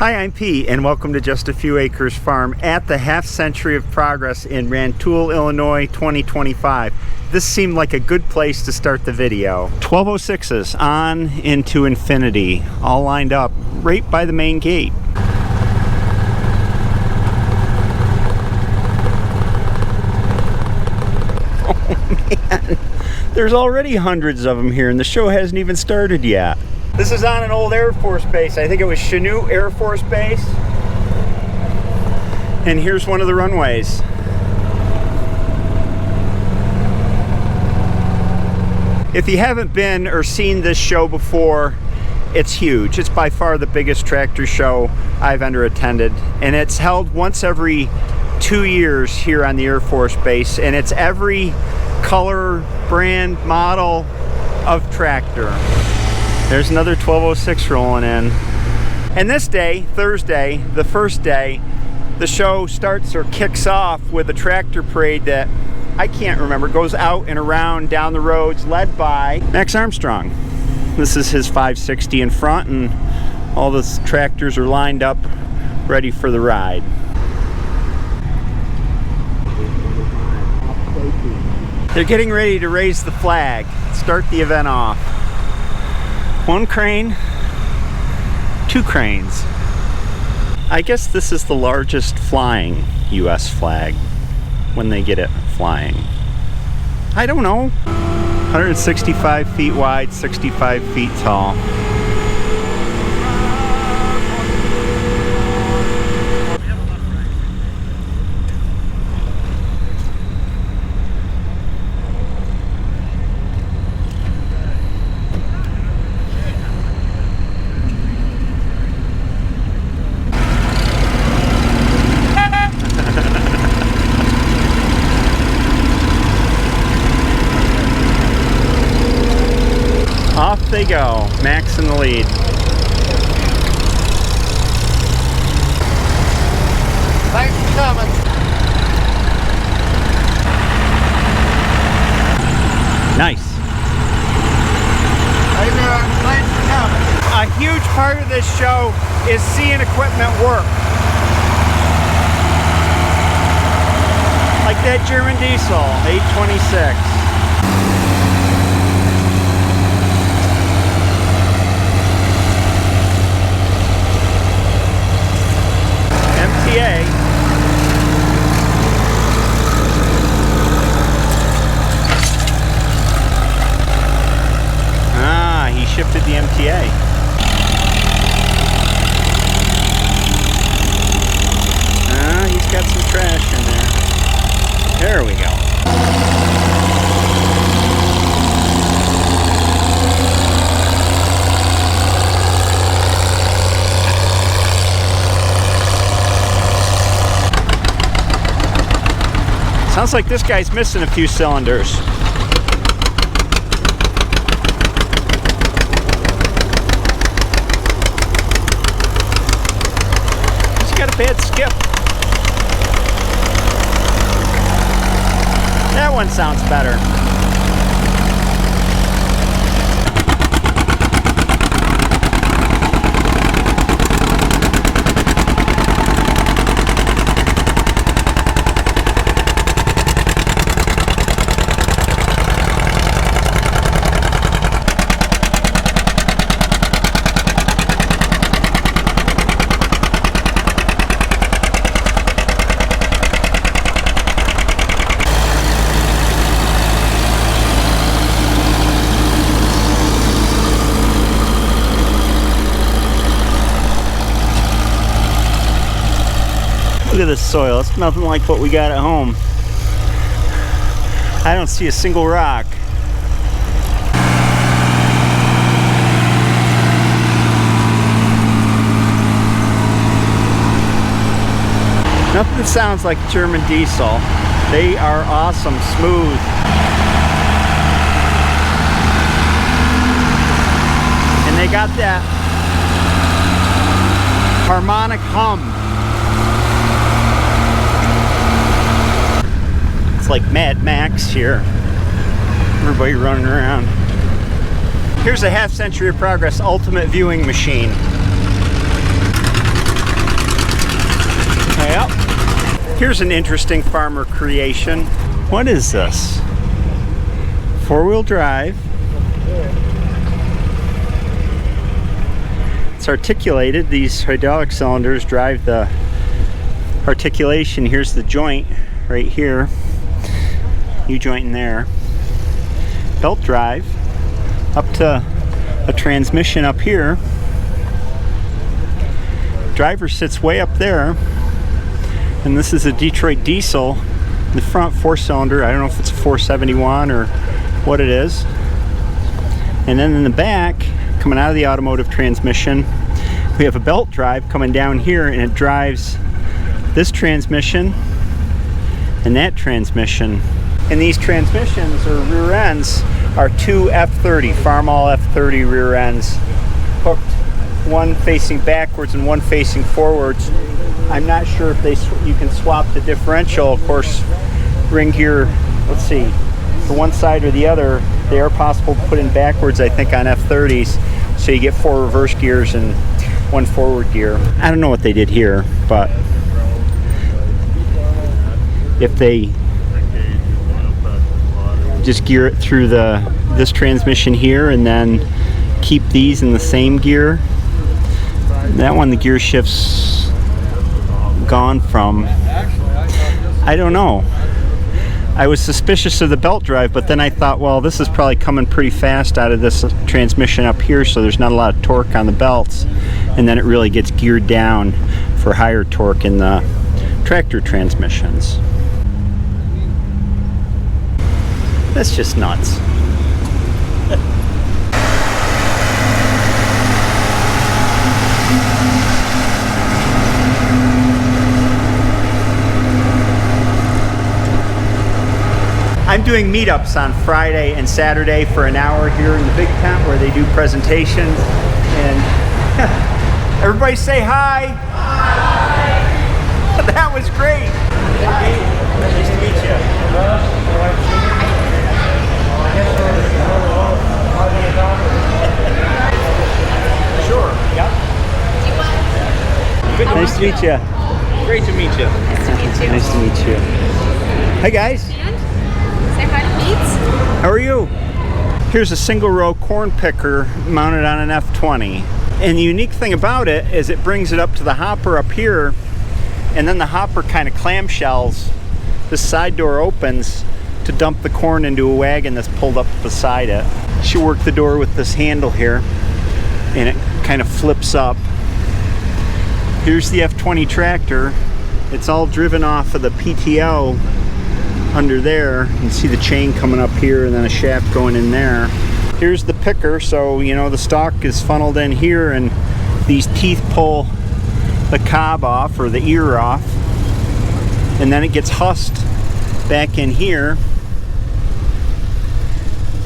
Hi, I'm Pete, and welcome to Just a Few Acres Farm at the Half Century of Progress in Rantoul, Illinois, 2025. This seemed like a good place to start the video. 1206s on into infinity, all lined up right by the main gate. Oh man, there's already hundreds of them here and the show hasn't even started yet. This is on an old Air Force base. I think it was Chanute Air Force Base. And here's one of the runways. If you haven't been or seen this show before, it's huge. It's by far the biggest tractor show I've ever attended. And it's held once every 2 years here on the Air Force Base. And it's every color, brand, model of tractor. There's another 1206 rolling in. And this day, Thursday, the first day, the show starts or kicks off with a tractor parade that I can't remember, goes out and around down the roads, led by Max Armstrong. This is his 560 in front, and all the tractors are lined up, ready for the ride. They're getting ready to raise the flag, start the event off. One crane, two cranes. I guess this is the largest flying U.S. flag when they get it flying. I don't know. 165 feet wide, 65 feet tall. Off they go, Max in the lead. Thanks for coming. Nice. How you doing? Thanks for coming. A huge part of this show is seeing equipment work. Like that German diesel, 826. MTA. Ah, he shifted the MTA. Ah, he's got some trash in there. There we go. Sounds like this guy's missing a few cylinders. He's got a bad skip. That one sounds better. Look at this soil, it's nothing like what we got at home. I don't see a single rock. Nothing sounds like German diesel. They are awesome, smooth. And they got that harmonic hum. It's like Mad Max here. Everybody running around. Here's a Half Century of Progress ultimate viewing machine. Here's an interesting farmer creation. What is this? Four-wheel drive. It's articulated. These hydraulic cylinders drive the articulation. Here's the joint right here. U-joint in there. Belt drive. Up to a transmission up here. Driver sits way up there. And this is a Detroit diesel. The front 4-cylinder. I don't know if it's a 471 or what it is. And then in the back, coming out of the automotive transmission, we have a belt drive coming down here, and it drives this transmission and that transmission. And these transmissions or rear ends are two F30, Farmall F30 rear ends, hooked, one facing backwards and one facing forwards. I'm not sure if you can swap the differential. Of course, ring gear, let's see, for one side or the other. They are possible to put in backwards, I think, on F30s, so you get 4 reverse gears and 1 forward gear. I don't know what they did here, but if they just gear it through this transmission here and then keep these in the same gear, that one the gear shift's gone from. I don't know. I was suspicious of the belt drive, but then I thought, well, this is probably coming pretty fast out of this transmission up here, so there's not a lot of torque on the belts, and then it really gets geared down for higher torque in the tractor transmissions. That's just nuts. I'm doing meetups on Friday and Saturday for an hour here in the big tent where they do presentations. And everybody say hi. Hi. That was great. Hi. Nice to meet you. Sure. Yep. Nice to meet you. Great to meet you. Nice to meet you. Nice to meet you. Hi guys. Say hi to Pete. How are you? Here's a single row corn picker mounted on an F20. And the unique thing about it is it brings it up to the hopper up here, and then the hopper kind of clamshells. The side door opens to dump the corn into a wagon that's pulled up beside it. She worked the door with this handle here, and it kind of flips up. Here's the F20 tractor. It's all driven off of the PTO under there. You can see the chain coming up here and then a shaft going in there. Here's the picker, so you know the stalk is funneled in here, and these teeth pull the cob off or the ear off, and then it gets husked back in here,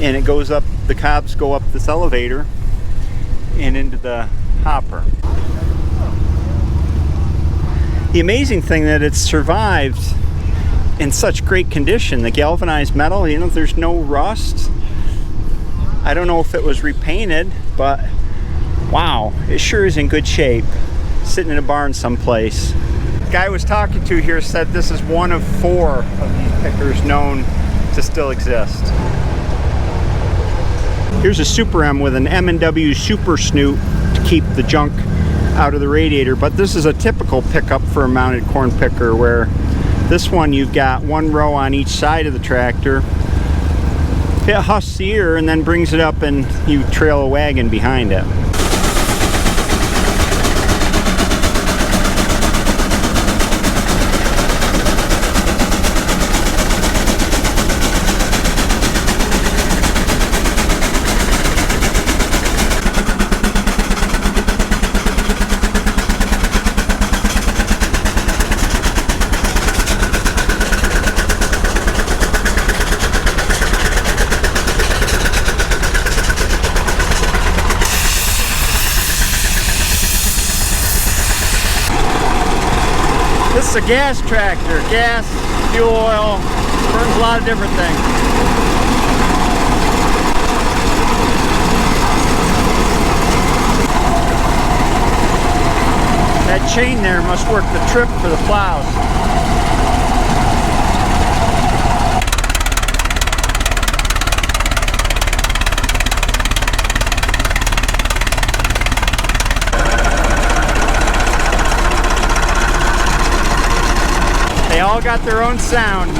and it goes up, the cobs go up this elevator and into the hopper. The amazing thing that it's survived in such great condition. The galvanized metal, you know, there's no rust. I don't know if it was repainted, but wow, it sure is in good shape. Sitting in a barn someplace. The guy I was talking to here said this is one of 4 of these pickers known to still exist. Here's a Super M with an M&W Super Snoot to keep the junk out of the radiator, but this is a typical pickup for a mounted corn picker, where this one you've got 1 row on each side of the tractor. It husks the ear and then brings it up, and you trail a wagon behind it. This is a gas tractor. Gas, fuel oil, burns a lot of different things. That chain there must work the trip for the plows. got their own sound.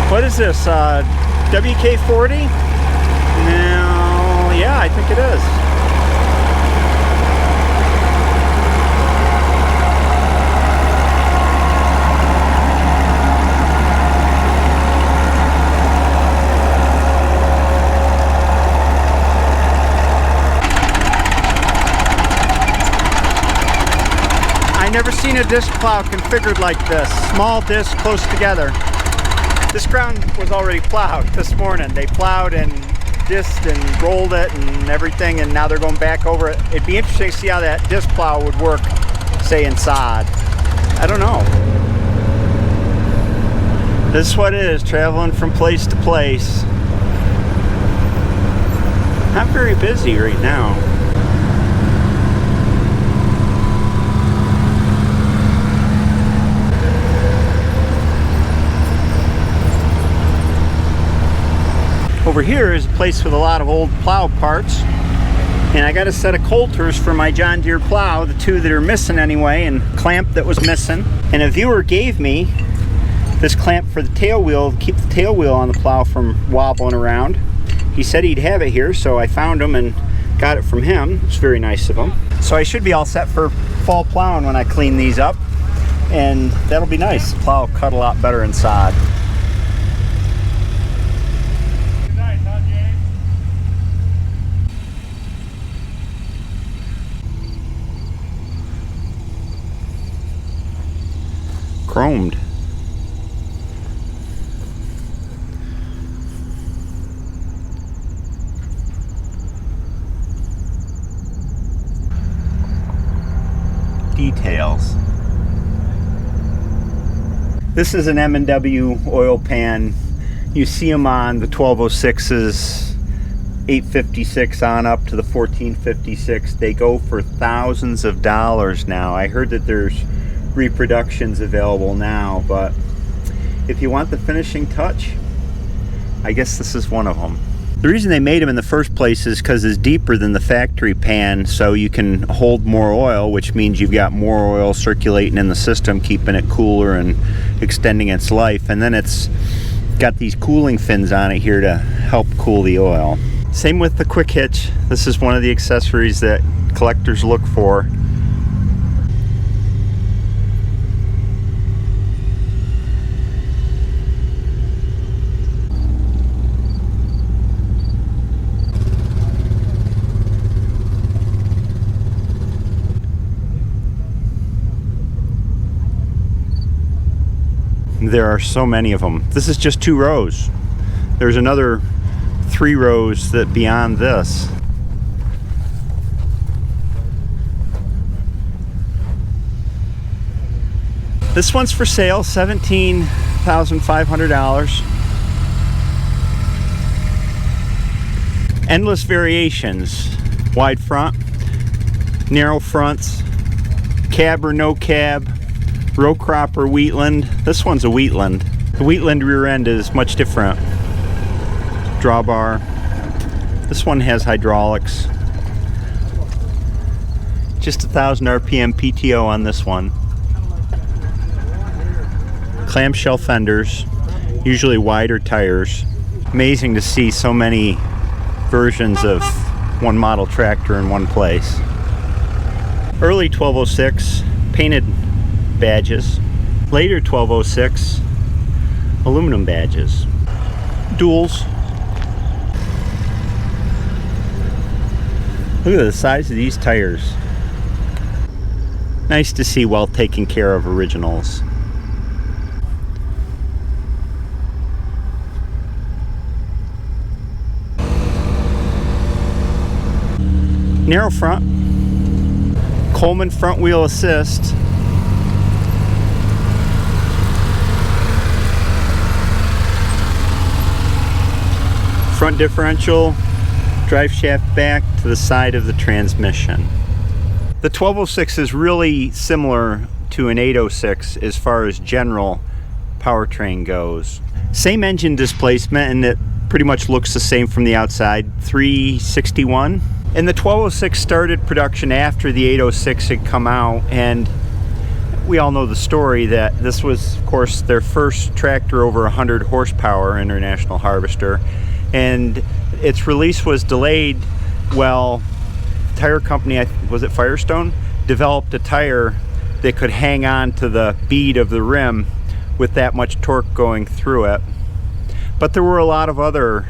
What is this, WK-40? No, yeah, I think it is. I never seen a disc plow configured like this. Small discs close together. This ground was already plowed this morning. They plowed and disked and rolled it and everything, and now they're going back over it. It'd be interesting to see how that disc plow would work, say, in sod. I don't know. This is what it is, traveling from place to place. Not very busy right now. Over here is a place with a lot of old plow parts, and I got a set of coulters for my John Deere plow, the two that are missing anyway, and clamp that was missing. And a viewer gave me this clamp for the tail wheel to keep the tail wheel on the plow from wobbling around. He said he'd have it here, so I found them and got it from him. It's very nice of him. So I should be all set for fall plowing when I clean these up, and that'll be nice. The plow will cut a lot better in sod. Chromed. Details. This is an M&W oil pan. You see them on the 1206s, 856 on up to the 1456. They go for thousands of dollars now. I heard that there's reproductions available now, but if you want the finishing touch, I guess this is one of them. The reason they made them in the first place is because it's deeper than the factory pan, so you can hold more oil, which means you've got more oil circulating in the system, keeping it cooler and extending its life. And then it's got these cooling fins on it here to help cool the oil. Same with the quick hitch. This is one of the accessories that collectors look for. There are so many of them. This is just 2 rows. There's another 3 rows that beyond this. This one's for sale, $17,500. Endless variations. Wide front, narrow fronts, cab or no cab, row crop or wheatland. This one's a wheatland. The wheatland rear end is much different. Drawbar. This one has hydraulics. Just 1,000 RPM PTO on this one. Clamshell fenders, usually wider tires. Amazing to see so many versions of one model tractor in one place. Early 1206, painted badges. Later 1206, aluminum badges. Duals. Look at the size of these tires. Nice to see well taken care of originals. Narrow front. Coleman front wheel assist. Front differential, drive shaft back to the side of the transmission. The 1206 is really similar to an 806 as far as general powertrain goes. Same engine displacement, and it pretty much looks the same from the outside, 361. And the 1206 started production after the 806 had come out, and we all know the story that this was, of course, their first tractor over 100 horsepower international harvester, and its release was delayed. Well, tire company, was it Firestone, developed a tire that could hang on to the bead of the rim with that much torque going through it. But there were a lot of other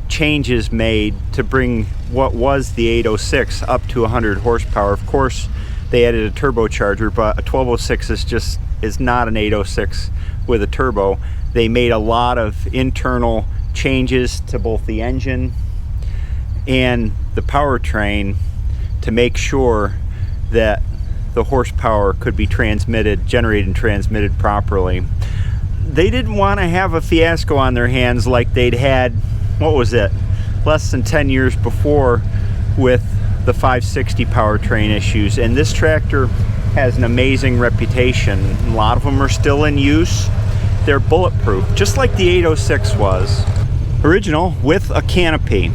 changes made to bring what was the 806 up to 100 horsepower. Of course, they added a turbocharger, but a 1206 is not an 806 with a turbo. They made a lot of internal changes to both the engine and the powertrain to make sure that the horsepower could be generated and transmitted properly. They didn't want to have a fiasco on their hands like they'd had, what was it, less than 10 years before with the 560 powertrain issues. And this tractor has an amazing reputation. A lot of them are still in use. They're bulletproof, just like the 806 was. Original with a canopy.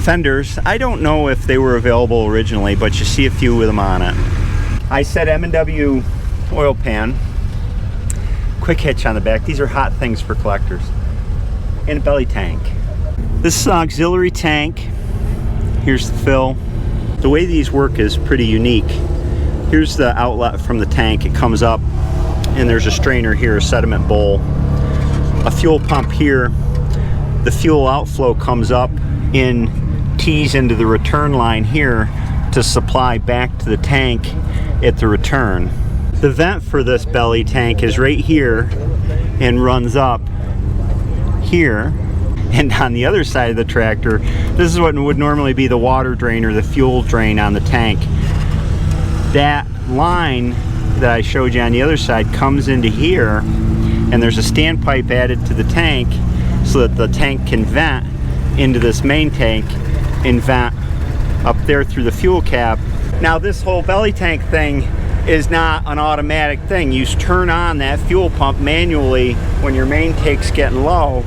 Fenders, I don't know if they were available originally, but you see a few with them on it. I said M&W oil pan. Quick hitch on the back. These are hot things for collectors. And a belly tank. This is an auxiliary tank. Here's the fill. The way these work is pretty unique. Here's the outlet from the tank. It comes up, and there's a strainer here, a sediment bowl. A fuel pump here. The fuel outflow comes up in tees into the return line here to supply back to the tank at the return. The vent for this belly tank is right here and runs up here. And on the other side of the tractor, this is what would normally be the water drain or the fuel drain on the tank. That line that I showed you on the other side comes into here, and there's a standpipe added to the tank so that the tank can vent into this main tank and vent up there through the fuel cap. Now this whole belly tank thing is not an automatic thing. You turn on that fuel pump manually when your main tank's getting low,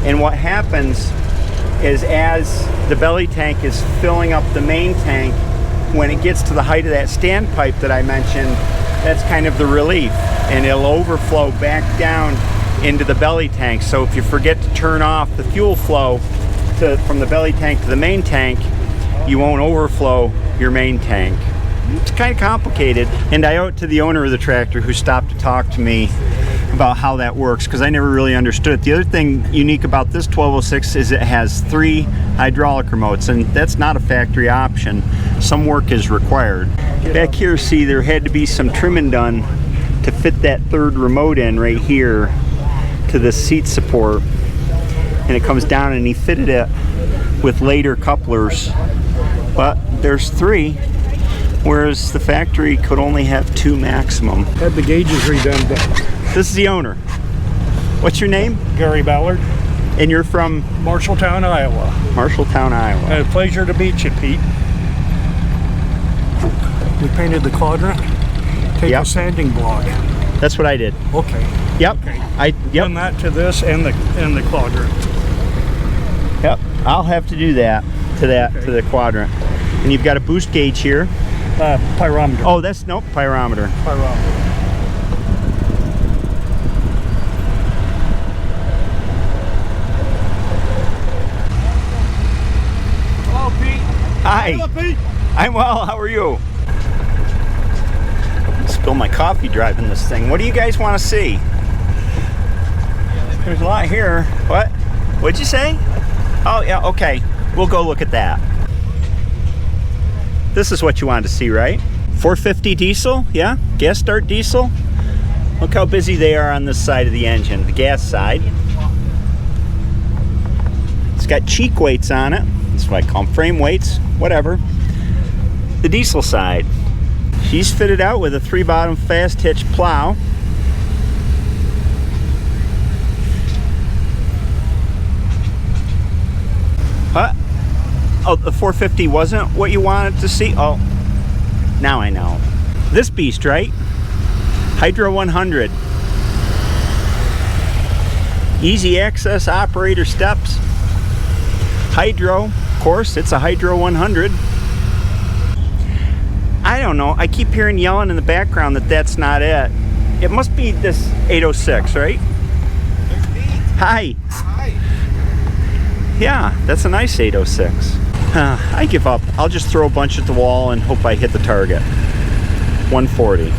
and what happens is as the belly tank is filling up the main tank, when it gets to the height of that standpipe that I mentioned, that's kind of the relief, and it'll overflow back down into the belly tank. So if you forget to turn off the fuel flow from the belly tank to the main tank, you won't overflow your main tank. It's kind of complicated, and I owe it to the owner of the tractor who stopped to talk to me about how that works, because I never really understood it. The other thing unique about this 1206 is it has 3 hydraulic remotes, and that's not a factory option. Some work is required. Back here, see, there had to be some trimming done to fit that 3rd remote in right here to the seat support, and it comes down, and he fitted it with later couplers, but there's 3, whereas the factory could only have 2 maximum. Had the gauges redone. This is the owner. What's your name? Gary Ballard. And you're from? Marshalltown, Iowa. Marshalltown, Iowa. Had a pleasure to meet you, Pete. We painted the quadrant. Take a sanding block. That's what I did. Okay. Yep. Okay. Done that to this and the quadrant. Yep. I'll have to do that to the quadrant. And you've got a boost gauge here. Pyrometer. Oh, that's nope. Pyrometer. Pyrometer. Hello, Pete. Hi. Hello, Pete. I'm well. How are you? Spill my coffee driving this thing. What do you guys want to see? There's a lot here. What? What'd you say? Oh, yeah, okay. We'll go look at that. This is what you wanted to see, right? 450 diesel, yeah? Gas start diesel. Look how busy they are on this side of the engine, the gas side. It's got cheek weights on it. That's what I call them, frame weights, whatever. The diesel side. She's fitted out with a 3-bottom fast hitch plow. What? Oh, the 450 wasn't what you wanted to see? Oh, now I know. This beast, right? Hydro 100. Easy access operator steps. Hydro, of course, it's a Hydro 100. I don't know, I keep hearing yelling in the background that that's not it. It must be this 806, right? Hi. Hi. Yeah, that's a nice 806. I give up. I'll just throw a bunch at the wall and hope I hit the target. 140.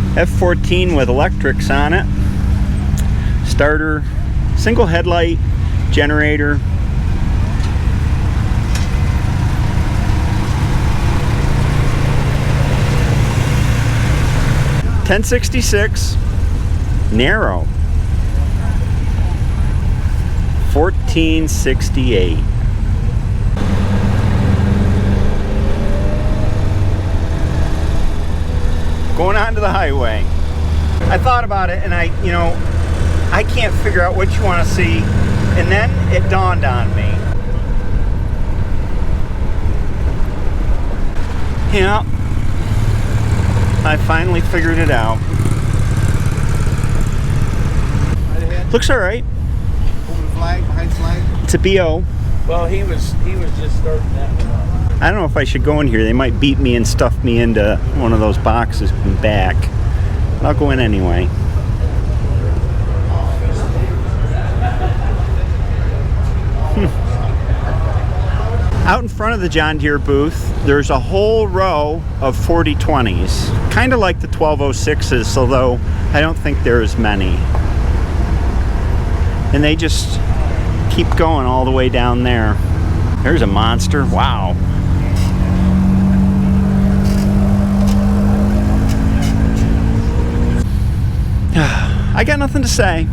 F14 with electrics on it. Starter, single headlight, generator. $1066, narrow. $1468. Going onto the highway. I thought about it and I can't figure out what you want to see. And then it dawned on me. Yeah, I finally figured it out. Looks all right. Over the flag, behind flag. It's a BO. Well, he was just starting that one up. I don't know if I should go in here. They might beat me and stuff me into one of those boxes and back. But I'll go in anyway. Out in front of the John Deere booth, there's a whole row of 4020s. Kind of like the 1206s, although I don't think there are as many. And they just keep going all the way down there. There's a monster. Wow. I got nothing to say.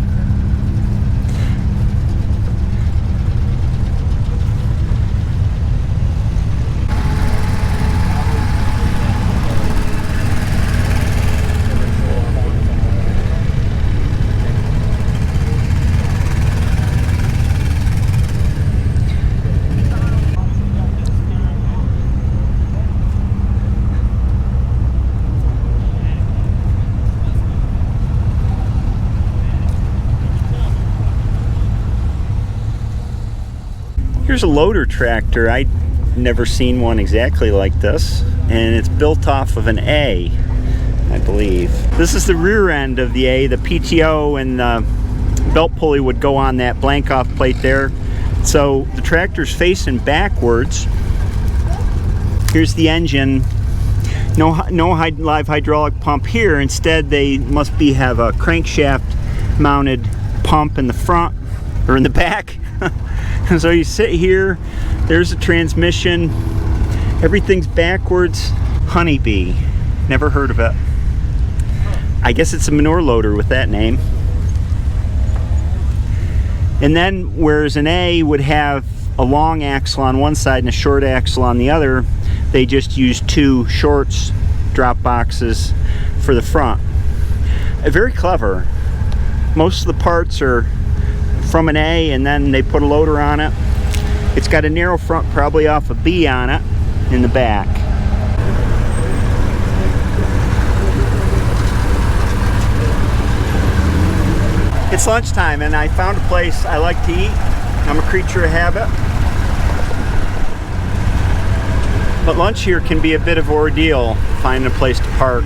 Here's a loader tractor. I'd never seen one exactly like this, and it's built off of an A, I believe. This is the rear end of the A. The PTO and the belt pulley would go on that blank off plate there. So the tractor's facing backwards. Here's the engine. No live hydraulic pump here. Instead, they must have a crankshaft mounted pump in the front or in the back. And so you sit here, there's a transmission, everything's backwards. Honeybee, never heard of it. I guess it's a manure loader with that name. And then whereas an A would have a long axle on one side and a short axle on the other, they just use two shorts drop boxes for the front. Very clever. Most of the parts are from an A, and then they put a loader on it. It's got a narrow front, probably off a B on it in the back. It's lunchtime and I found a place I like to eat. I'm a creature of habit. But lunch here can be a bit of an ordeal, finding a place to park.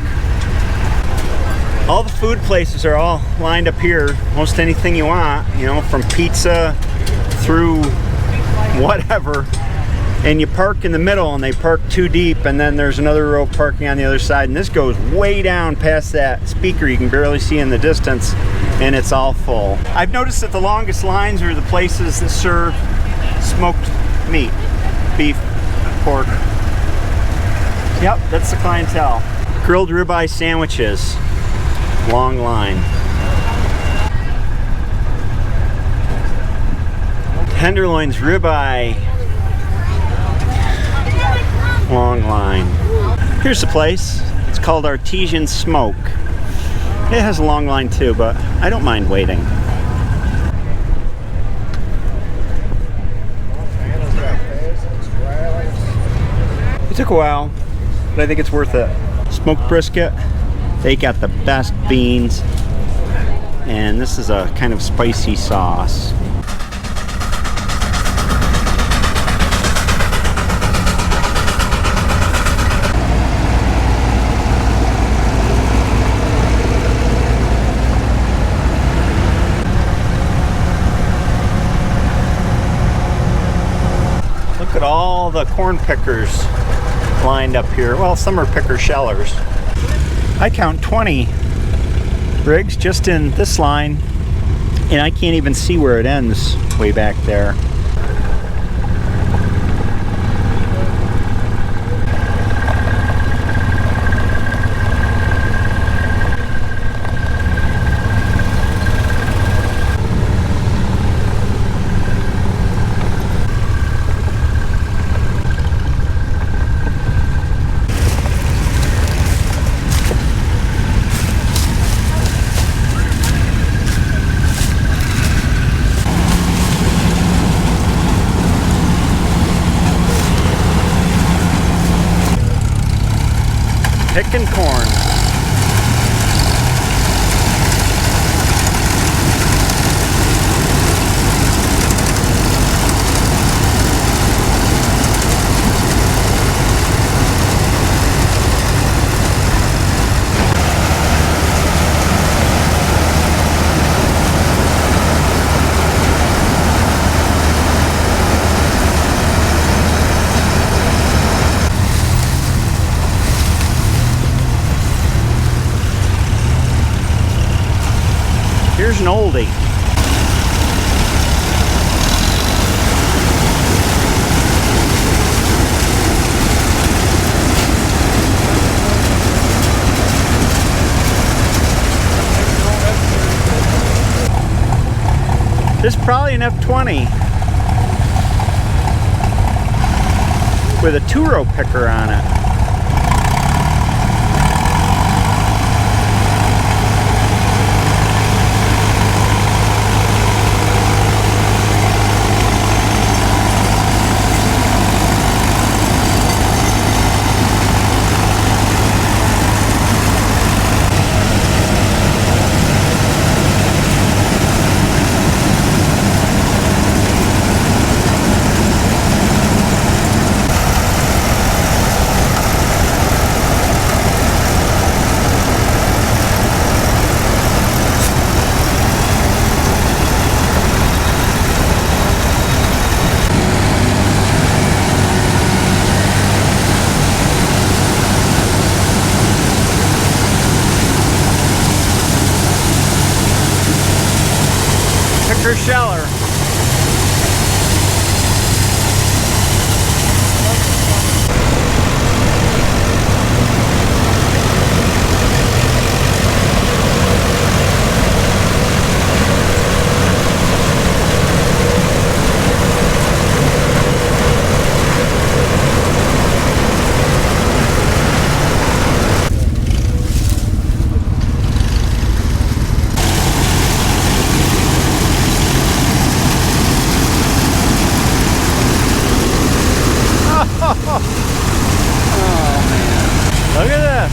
All the food places are all lined up here. Most anything you want, from pizza through whatever. And you park in the middle and they park too deep, and then there's another row parking on the other side, and this goes way down past that speaker you can barely see in the distance, and it's all full. I've noticed that the longest lines are the places that serve smoked meat, beef, pork. Yep, that's the clientele. Grilled ribeye sandwiches. Long line. Tenderloins, ribeye. Long line. Here's the place. It's called Artesian Smoke. It has a long line too, but I don't mind waiting. It took a while, but I think it's worth it. Smoked brisket, They got the best beans. And this is a kind of spicy sauce. Look at all the corn pickers lined up here. Well, some are picker shellers. I count 20 rigs just in this line, and I can't even see where it ends way back there. Picking corn. Here's an oldie. This is probably an F20 with a 2-row picker on it. Picker sheller. Look at this.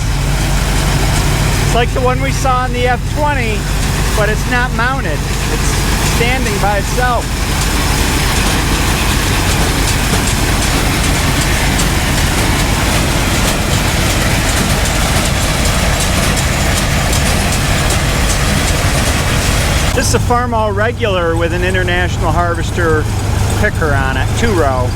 It's like the one we saw in the F20, but it's not mounted. It's standing by itself. This is a Farm All Regular with an International Harvester picker on it, 2-row.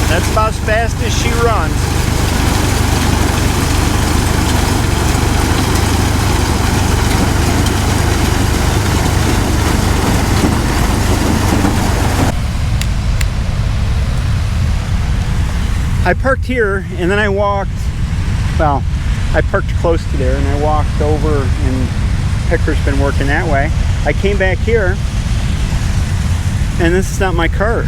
That's about as fast as she runs. I parked here and then I walked, well, I parked close to there and I walked over, and picker's been working that way. I came back here and this is not my cart.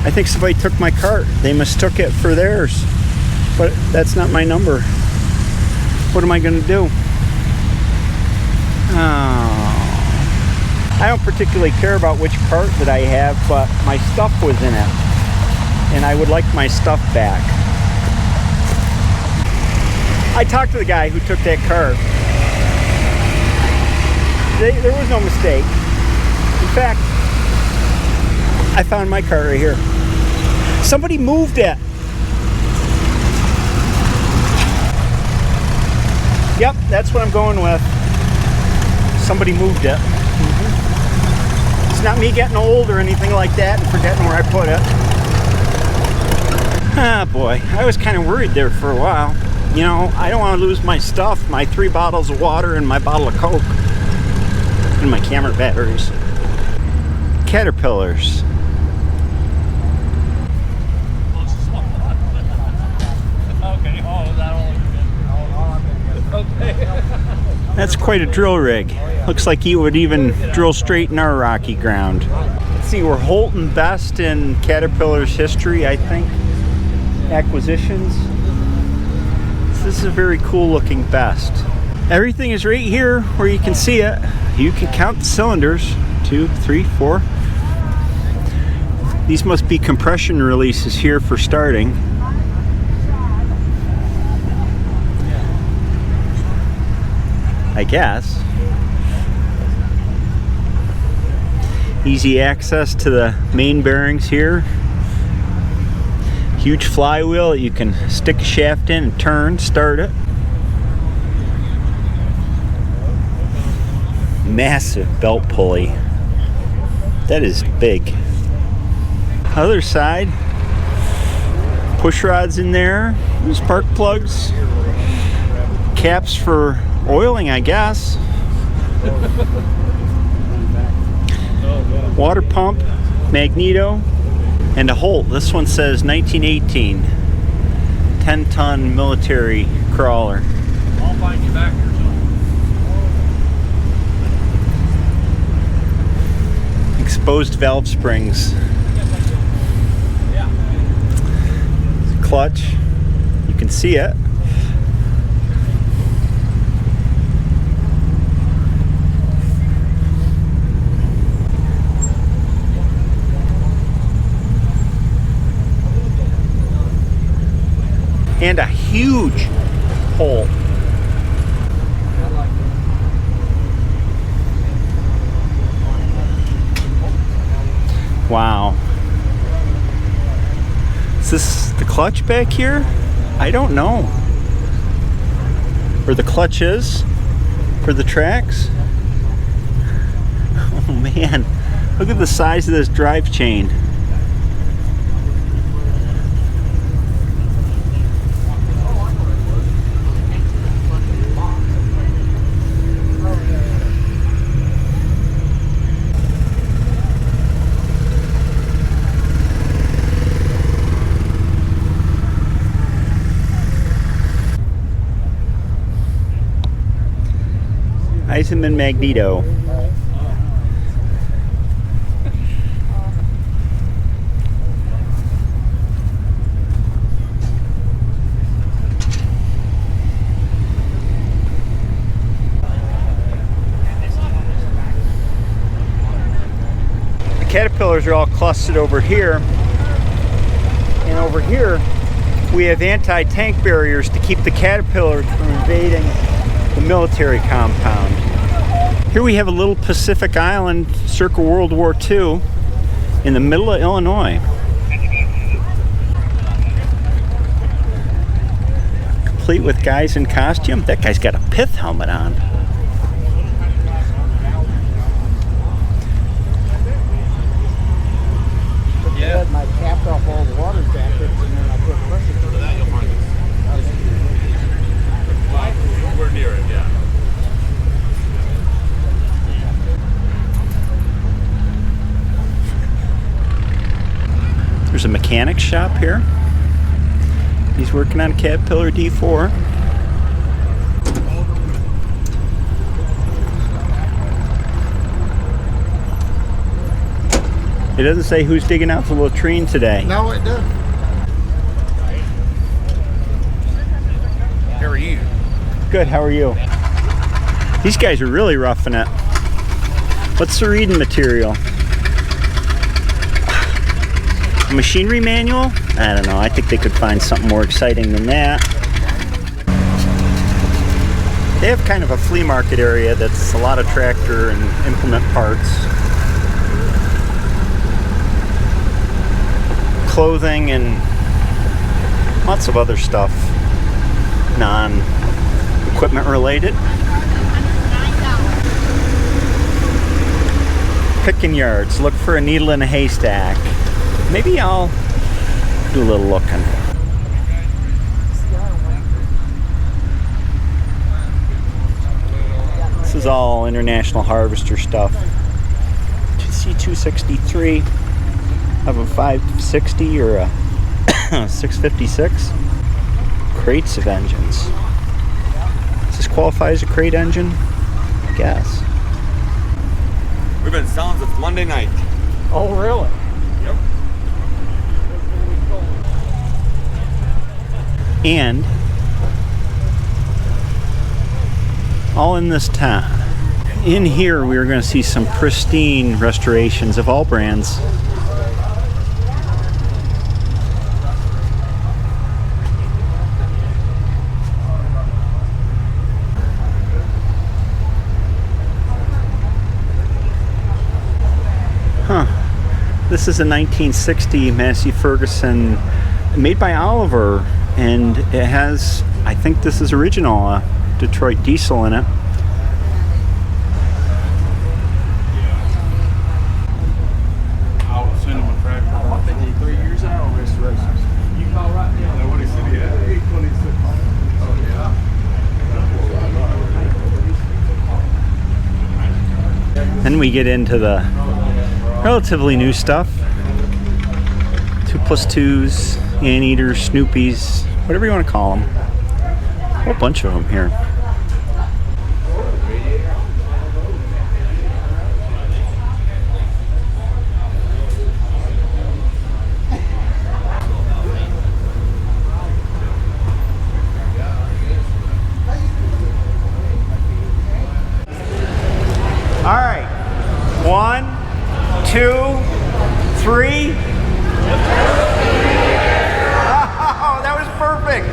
I think somebody took my cart. They mistook it for theirs, but that's not my number. What am I going to do? Oh. I don't particularly care about which cart that I have, but my stuff was in it, and I would like my stuff back. I talked to the guy who took that car. There was no mistake. In fact, I found my car right here. Somebody moved it. Yep, that's what I'm going with. Somebody moved it. It's not me getting old or anything like that and forgetting where I put it. Ah, boy, I was kind of worried there for a while. You know, I don't want to lose my stuff, my 3 bottles of water and my bottle of Coke. And my camera batteries. Caterpillars. That's quite a drill rig. Looks like you would even drill straight in our rocky ground. Let's see, we're Holton best in Caterpillar's history, I think. Acquisitions. This is a very cool looking best. Everything is right here where you can see it. You can count the cylinders. 2, 3, 4. These must be compression releases here for starting. I guess. Easy access to the main bearings here. Huge flywheel that you can stick a shaft in and turn, start it. Massive belt pulley. That is big. Other side. Push rods in there. Spark plugs. Caps for oiling, I guess. Water pump, magneto, and a Holt. This one says 1918. 10-ton military crawler. I'll find you back here soon. Exposed valve springs. Clutch. You can see it. And a huge hole. Wow. Is this the clutch back here? I don't know. Where the clutch is for the tracks. Oh man, look at the size of this drive chain. Eisenman magneto. The caterpillars are all clustered over here, and over here we have anti-tank barriers to keep the caterpillars from invading the military compound. Here we have a little Pacific island circa World War II in the middle of Illinois. Complete with guys in costume. That guy's got a pith helmet on. Yeah. I capped off all the water jackets and then I put pressure to that. You'll find it. We're near it, yeah. There's a mechanic shop here. He's working on a Caterpillar D4. It doesn't say who's digging out the latrine today. No, it doesn't. How are you? Good, how are you? These guys are really roughing it. What's the reading material? A machinery manual? I don't know. I think they could find something more exciting than that. They have kind of a flea market area that's a lot of tractor and implement parts. Clothing and lots of other stuff, non-equipment related. Picking yards, look for a needle in a haystack. Maybe I'll do a little looking. This is all International Harvester stuff. C263 of a 560 or a 656. Crates of engines. Does this qualify as a crate engine? I guess. We've been selling since Monday night. Oh, really? Yep. And all in this town. In here, we are going to see some pristine restorations of all brands. This is a 1960 Massey Ferguson made by Oliver, and it has, I think this is original, Detroit diesel in it. I'll send him a tractor. 53 years old, restorations. You call right now. Know what he said he had? 826. Oh, yeah. Then we get into the relatively new stuff. 2+2s, Anteaters, Snoopies, whatever you want to call them. A whole bunch of them here. All right, 1, 2, 3. Oh, that was perfect.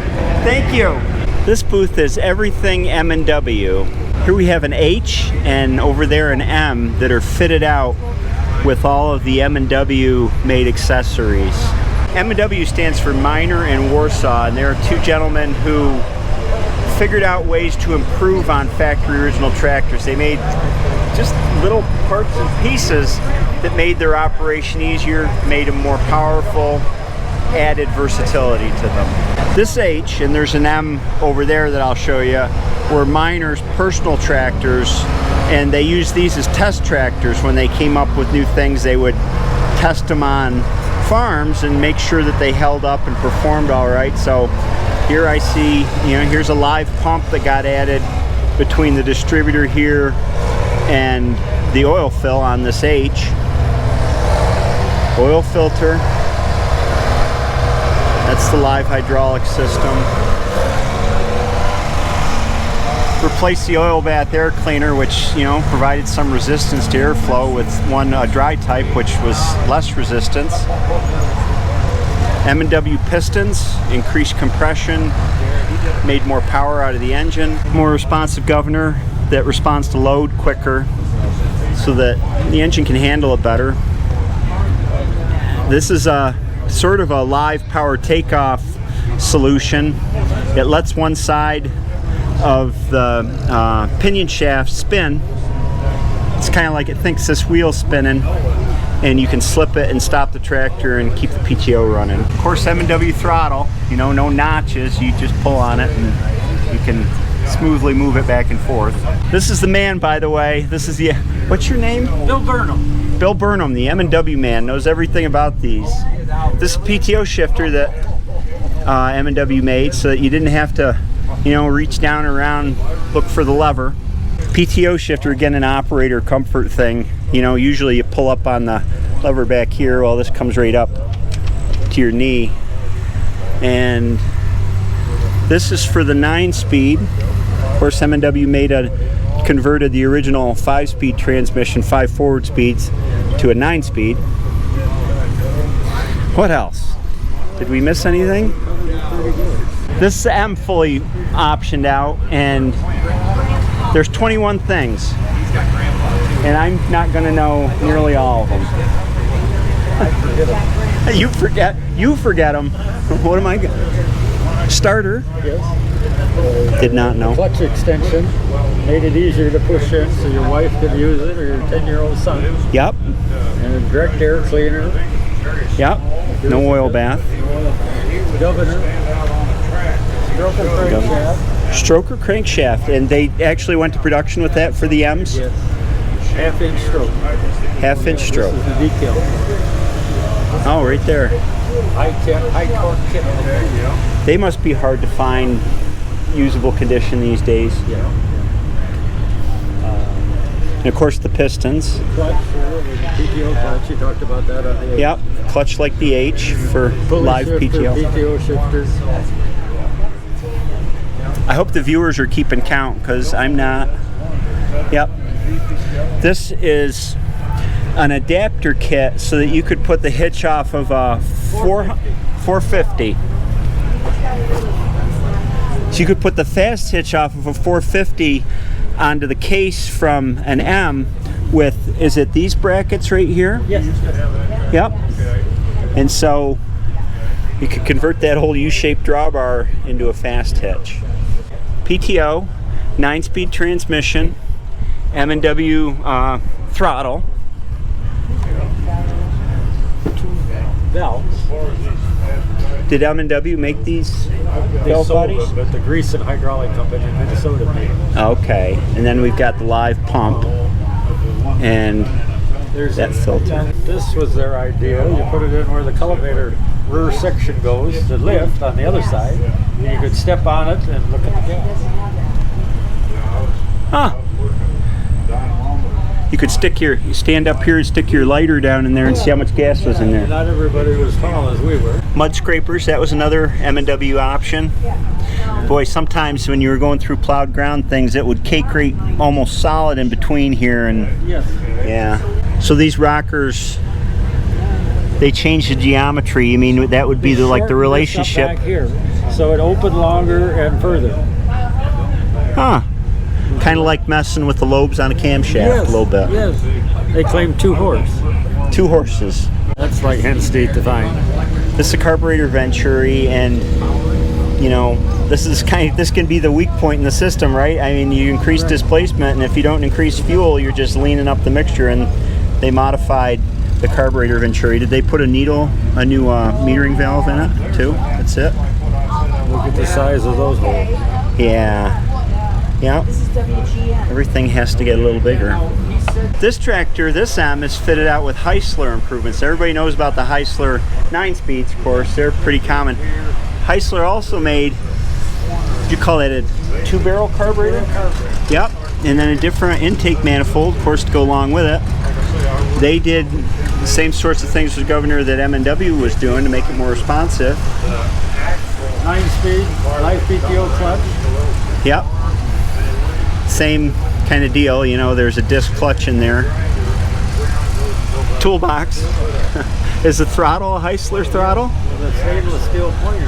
Thank you. This booth is everything M&W. Here we have an H and over there an M that are fitted out with all of the M&W made accessories. M&W stands for Miner and Warsaw, and there are two gentlemen who figured out ways to improve on factory original tractors. They made just little parts and pieces that made their operation easier, made them more powerful, added versatility to them. This H, and there's an M over there that I'll show you, were Miner's personal tractors, and they used these as test tractors. When they came up with new things, they would test them on farms and make sure that they held up and performed all right. So here I see, here's a live pump that got added between the distributor here and the oil fill on this H. Oil filter. That's the live hydraulic system. Replaced the oil bath air cleaner, which provided some resistance to airflow, with one dry type, which was less resistance. M&W pistons, increased compression, made more power out of the engine. More responsive governor that responds to load quicker so that the engine can handle it better. This is a sort of a live power takeoff solution. It lets one side of the pinion shaft spin. It's kind of like it thinks this wheel's spinning, and you can slip it and stop the tractor and keep the PTO running. Of course, M&W throttle, no notches. You just pull on it and you can smoothly move it back and forth. This is the man, by the way. This is the, what's your name? Bill Burnham. Bill Burnham, the M&W man, knows everything about these. This is a PTO shifter that M&W made so that you didn't have to, reach down around, look for the lever. PTO shifter, again, an operator comfort thing. Usually you pull up on the lever back here. Well, this comes right up to your knee. And this is for the 9-speed. Of course, M&W converted the original 5-speed transmission, 5 forward speeds, to a 9-speed. What else? Did we miss anything? This is M fully optioned out, and There's 21 things, and I'm not going to know nearly all of them. You forget them. What am I going? Starter. Yes. Did not know. Clutch extension made it easier to push in so your wife could use it or your 10-year-old son. Yep. And a direct air cleaner. Yep. No oil bath. Governor. Stroker crankshaft. Stroker crankshaft, and they actually went to production with that for the M's. Yes. Half-inch stroke. Half-inch stroke. This is the decal. Oh, right there. High torque kit. They must be hard to find usable condition these days. Yeah. And of course the pistons. Clutch, PTO clutch. You talked about that on the. Yep. Clutch like the H for Pulley live shifter, PTO. PTO shifters. I hope the viewers are keeping count because I'm not. Yep. This is an adapter kit so that you could put the hitch off of a 450. So you could put the fast hitch off of a 450 onto the case from an M with, is it these brackets right here? Yes. Yep. And so you could convert that whole U-shaped drawbar into a fast hitch. PTO, 9-speed transmission, M&W throttle. Valves. Did M&W make these They valve sold bodies? them, but the grease and hydraulic company in Minnesota made them. Okay, and then we've got the live pump and There's that filter. This was their idea. You put it in where the cultivator rear section goes to lift on the other side, and you could step on it and look at the gas. Huh. You could you stand up here and stick your lighter down in there and see how much gas was in there. Not everybody was tall as we were. Mud scrapers, that was another M&W option. Boy, sometimes when you were going through plowed ground things, it would cake rate almost solid in between here, and Yes. yeah. So these rockers, they changed the geometry. You mean that would be the Shortened this up relationship? back here, so it opened longer and further. Huh. Kind of like messing with the lobes on a camshaft a little bit. Yes. They claim 2 horse. 2 horses. That's like hen's teeth to find. This is a carburetor venturi, and you know, this can be the weak point in the system, right? I mean, you increase displacement, and if you don't increase fuel, you're just leaning up the mixture. And they modified the carburetor venturi. Did they put a new metering valve in it too? That's it. Look at the size of those holes. Yeah. Yeah. Everything has to get a little bigger. This tractor, this M, is fitted out with Heisler improvements. Everybody knows about the Heisler 9-speeds, of course. They're pretty common. Heisler also made, did you call it a 2-barrel carburetor? Yep. And then a different intake manifold, of course, to go along with it. They did the same sorts of things with Governor that M&W was doing to make it more responsive. 9-speed, live PTO clutch. Yep. Same kind of deal, you know, there's a disc clutch in there. Toolbox. Is the throttle a Heisler throttle? With a stainless steel pointer.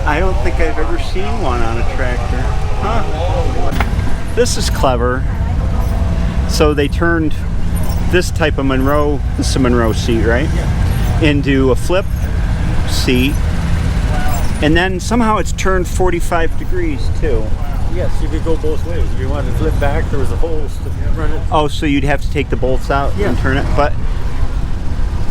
I don't think I've ever seen one on a tractor. Huh. This is clever. So they turned this type of Monroe, this is a Monroe seat, right? Yeah. Into a flip seat. And then somehow it's turned 45 degrees too. Yes, you could go both ways. If you wanted to flip back, there was a hole to run it. Oh, so you'd have to take the bolts out and turn it. But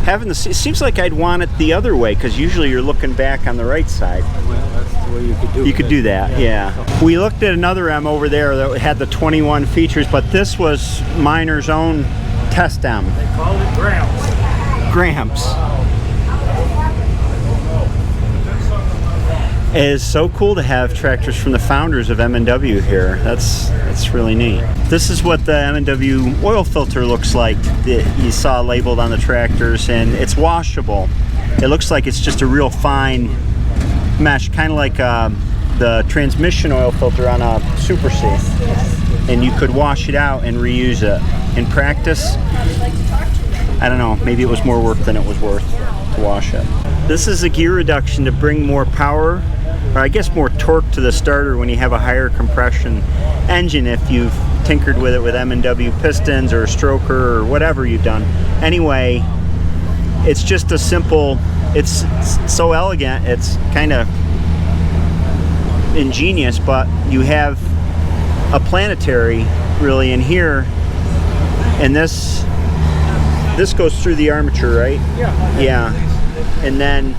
having it seems like I'd want it the other way, because usually you're looking back on the right side. Well, that's the way you could do it. You could do that, yeah. We looked at another M over there that had the 21 features, but this was Miner's own test M. They called it Gramps. Gramps. It is so cool to have tractors from the founders of M&W here. That's really neat. This is what the M&W oil filter looks like that you saw labeled on the tractors, and it's washable. It looks like it's just a real fine mesh, kind of like the transmission oil filter on a Super C. And you could wash it out and reuse it. In practice, I don't know, maybe it was more work than it was worth to wash it. This is a gear reduction to bring more power or I guess more torque to the starter when you have a higher compression engine if you've tinkered with it with M&W pistons or a stroker or whatever you've done. Anyway, it's just a simple, it's so elegant, it's kind of ingenious, but you have a planetary really in here, and this goes through the armature, right? Yeah. And then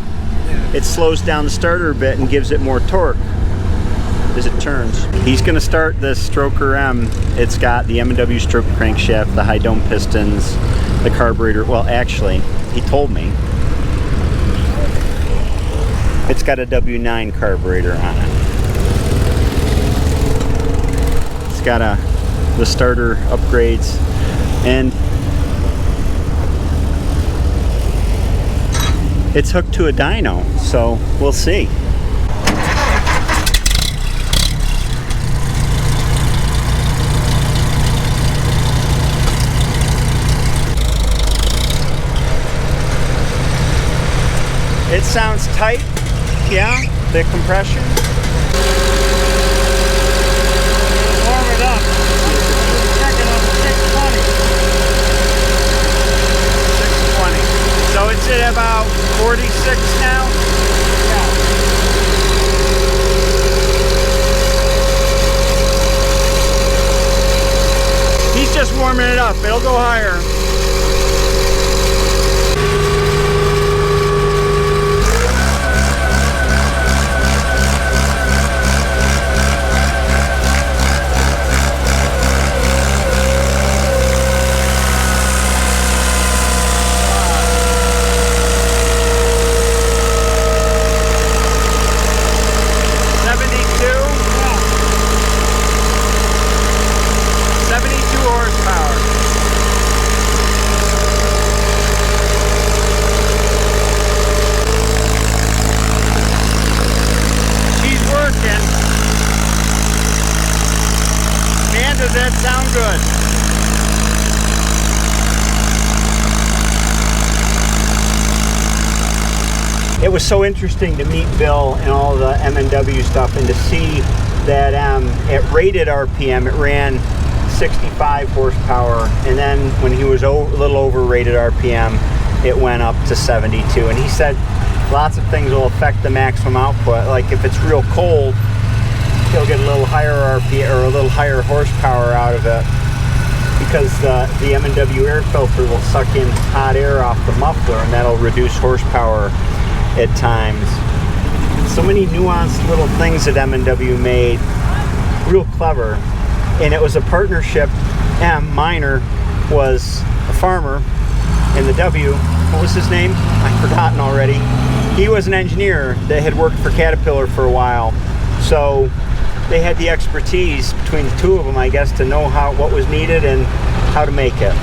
it slows down the starter a bit and gives it more torque as it turns. He's going to start this Stroker M. It's got the M&W stroke crankshaft, the high dome pistons, the carburetor. Well, actually, he told me it's got a W9 carburetor on it. It's got the starter upgrades, and it's hooked to a dyno, so we'll see. It sounds tight, yeah, the compression. Warm it up. Check it on 620. 620. So it's at about 46 now? Yeah. He's just warming it up. It'll go higher. Does that sound good? It was so interesting to meet Bill and all the M&W stuff, and to see that at rated RPM it ran 65 horsepower, and then when he was a little over rated RPM it went up to 72. And he said lots of things will affect the maximum output, like if it's real cold he'll get a little higher RPM or a little higher horsepower out of it, because the M&W air filter will suck in hot air off the muffler, and that'll reduce horsepower at times. So many nuanced little things that M&W made, real clever. And it was a partnership. Miner was a farmer, and the W, what was his name? I've forgotten already. He was an engineer that had worked for Caterpillar for a while, so they had the expertise between the two of them, I guess, to know what was needed and how to make it.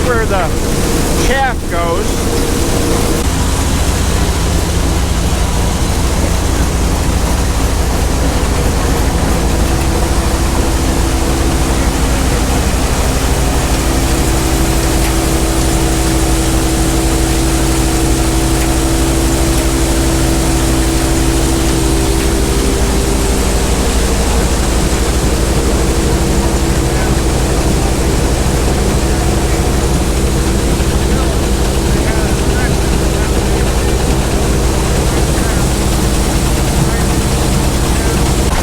Where the shaft goes.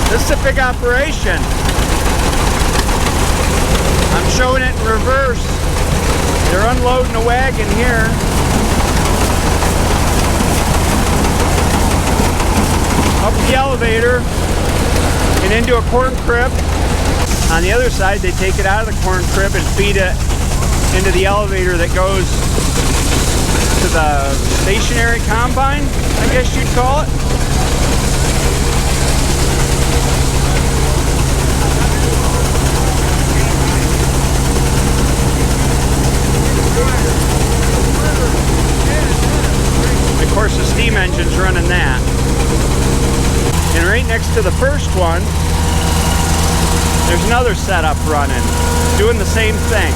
This is a big operation. Showing it in reverse. They're unloading a wagon here. Up the elevator and into a corn crib. On the other side, they take it out of the corn crib and feed it into the elevator that goes to the stationary combine, I guess you'd call it. Of course, the steam engine's running that. And right next to the first one, there's another setup running, doing the same thing.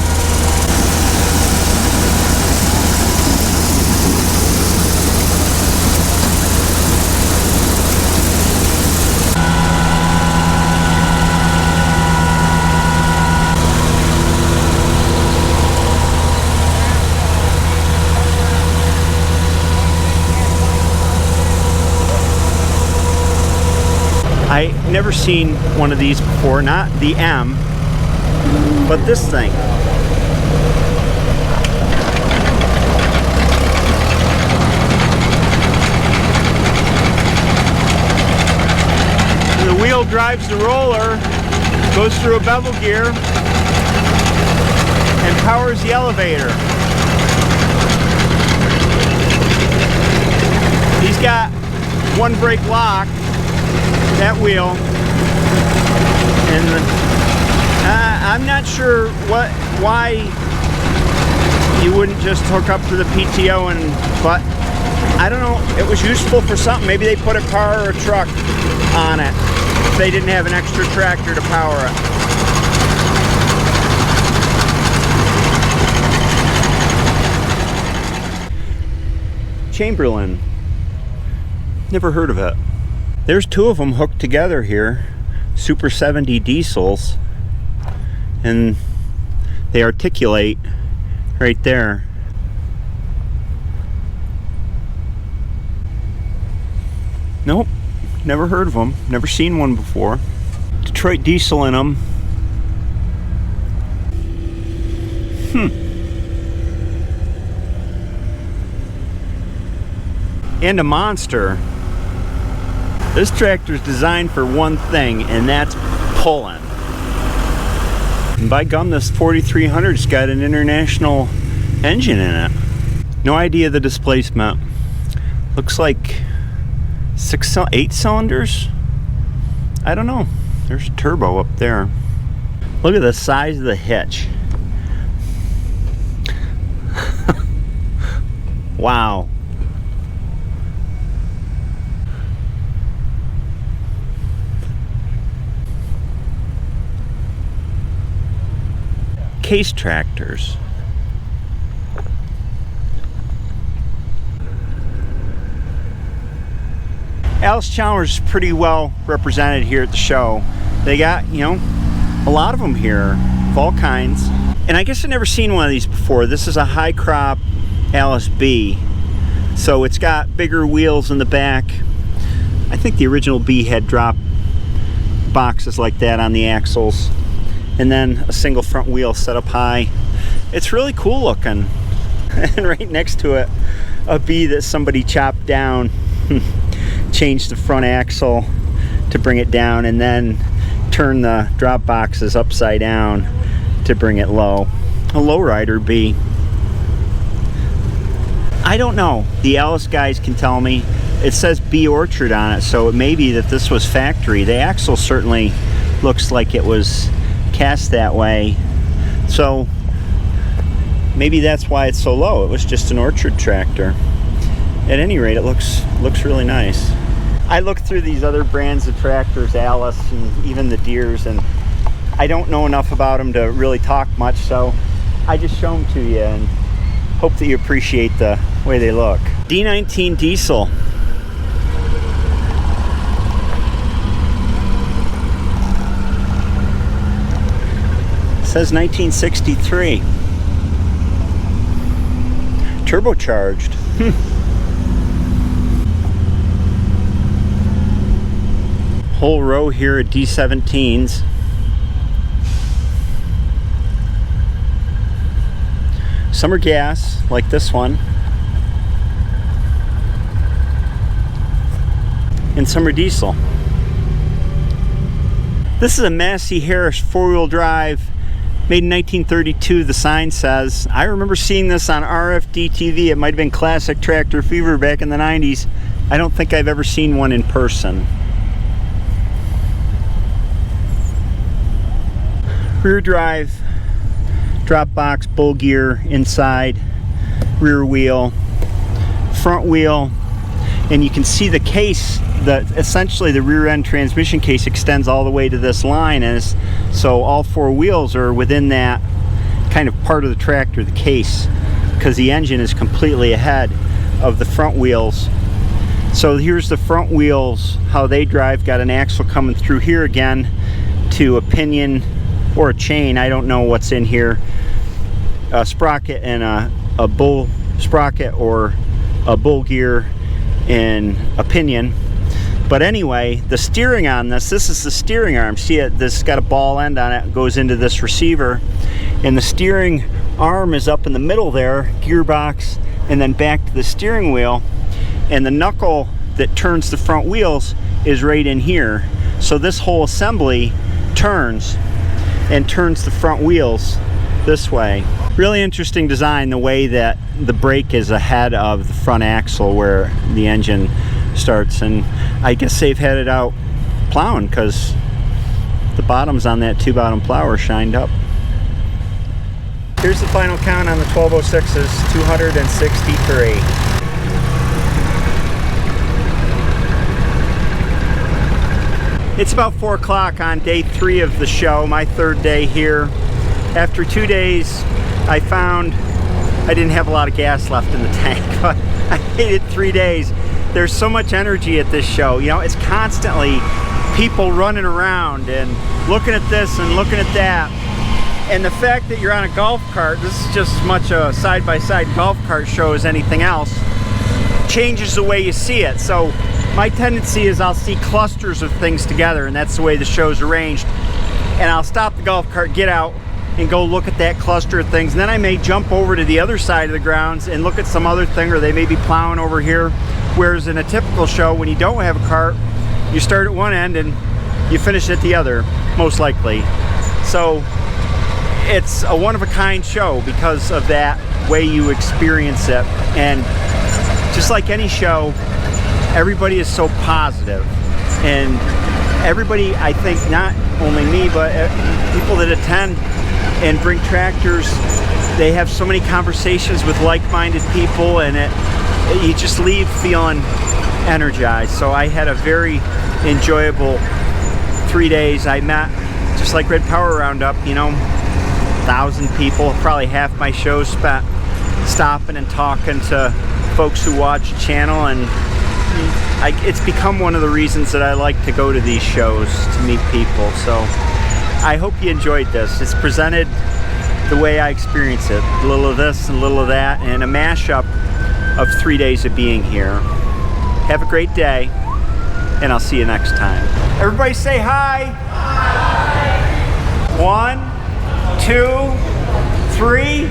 I never seen one of these before, not the M, but this thing. The wheel drives the roller, goes through a bevel gear, and powers the elevator. He's got one brake lock, that wheel, and I'm not sure why you wouldn't just hook up to the PTO, but I don't know, it was useful for something. Maybe they put a car or a truck on it if they didn't have an extra tractor to power it. Chamberlain, never heard of it. There's two of them hooked together here, Super 70 diesels, and they articulate right there. Nope, never heard of them, never seen one before. Detroit diesel in them. And a monster. This tractor's designed for one thing, and that's pulling. And by gum, this 4300's got an international engine in it. No idea the displacement. Looks like 8 cylinders? I don't know. There's a turbo up there. Look at the size of the hitch. Wow. Case tractors. Alice Chalmers is pretty well represented here at the show. They got, you know, a lot of them here of all kinds. And I guess I've never seen one of these before. This is a high crop Alice B. So it's got bigger wheels in the back. I think the original B had drop boxes like that on the axles. And then a single front wheel set up high. It's really cool looking. And right next to it, a B that somebody chopped down, changed the front axle to bring it down, and then turn the drop boxes upside down to bring it low. A lowrider B. I don't know. The Alice guys can tell me. It says B Orchard on it, so it may be that this was factory. The axle certainly looks like it was cast that way, so maybe that's why it's so low. It was just an Orchard tractor. At any rate, it looks really nice. I looked through these other brands of tractors, Alice and even the Deeres, and I don't know enough about them to really talk much, so I just show them to you and hope that you appreciate the way they look. D19 diesel. Says 1963. Turbocharged. Whole row here of D17s. Some are gas, like this one. And some are diesel. This is a Massey Harris four-wheel drive, made in 1932, the sign says. I remember seeing this on RFD TV. It might have been Classic Tractor Fever back in the 90s. I don't think I've ever seen one in person. Rear drive, drop box, bull gear inside, rear wheel, front wheel, and you can see the case, essentially the rear end transmission case extends all the way to this line, and so all four wheels are within that kind of part of the tractor, the case, because the engine is completely ahead of the front wheels. So here's the front wheels, how they drive. Got an axle coming through here again to a pinion or a chain, I don't know what's in here, a sprocket and a bull sprocket or a bull gear and a pinion. But anyway, the steering on this is the steering arm. See it, this got a ball end on it, goes into this receiver, and the steering arm is up in the middle there, gearbox, and then back to the steering wheel, and the knuckle that turns the front wheels is right in here. So this whole assembly turns the front wheels this way. Really interesting design, the way that the brake is ahead of the front axle where the engine starts, and I guess they've had it out plowing because the bottoms on that 2-bottom plow are shined up. Here's the final count on the 1206s, 263. It's about 4 o'clock on day 3 of the show, my 3rd day here. After 2 days, I found I didn't have a lot of gas left in the tank, but I made it 3 days. There's so much energy at this show. You know, it's constantly people running around and looking at this and looking at that. And the fact that you're on a golf cart, this is just as much a side-by-side golf cart show as anything else, changes the way you see it. So my tendency is I'll see clusters of things together, and that's the way the show's arranged. And I'll stop the golf cart, get out, and go look at that cluster of things. And then I may jump over to the other side of the grounds and look at some other thing, or they may be plowing over here. Whereas in a typical show, when you don't have a cart, you start at one end and you finish at the other, most likely. So it's a one-of-a-kind show because of that way you experience it. And just like any show, everybody is so positive. And everybody, I think, not only me, but people that attend and bring tractors, they have so many conversations with like-minded people, and you just leave feeling energized. So I had a very enjoyable 3 days. I met, just like Red Power Roundup, you know, 1,000 people. Probably half my shows spent stopping and talking to folks who watch the channel, and it's become one of the reasons that I like to go to these shows, to meet people. So I hope you enjoyed this. It's presented the way I experience it. A little of this and a little of that, and a mashup of 3 days of being here. Have a great day, and I'll see you next time. Everybody say hi. Hi. 1, 2, 3.